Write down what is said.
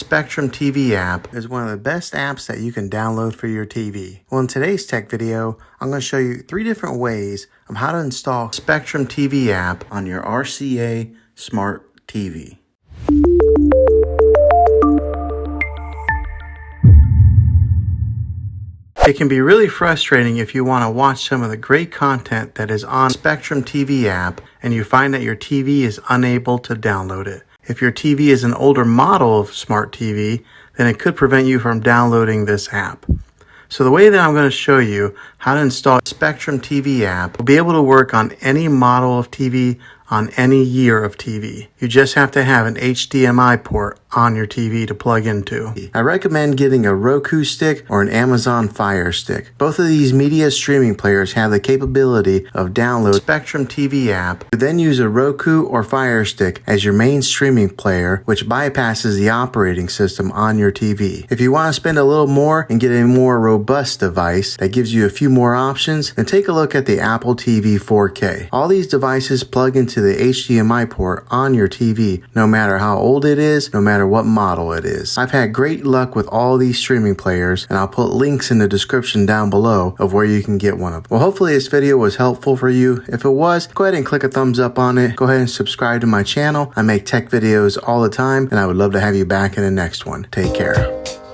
Spectrum TV app is one of the best apps that you can download for your TV. Well, in today's tech video, I'm going to show you 3 different ways of how to install Spectrum TV app on your RCA smart TV. It can be really frustrating if you want to watch some of the great content that is on Spectrum TV app and you find that your TV is unable to download it. If your TV is an older model of smart TV, then it could prevent you from downloading this app. So the way that I'm going to show you how to install Spectrum TV app will be able to work on any model of TV on any year of TV. You just have to have an HDMI port on your TV to plug into. I recommend getting a Roku stick or an Amazon Fire Stick. Both of these media streaming players have the capability of download Spectrum TV app. You then use a Roku or Fire Stick as your main streaming player, which bypasses the operating system on your TV. If you want to spend a little more and get a more robust device that gives you a few more options, then take a look at the Apple TV 4K. All these devices plug into the HDMI port on your TV, no matter how old it is, no matter what model it is. I've had great luck with all these streaming players, and I'll put links in the description down below of where you can get one of them. Well, hopefully this video was helpful for you. If it was, go ahead and click a thumbs up on it. Go ahead and subscribe to my channel. I make tech videos all the time, and I would love to have you back in the next one. Take care.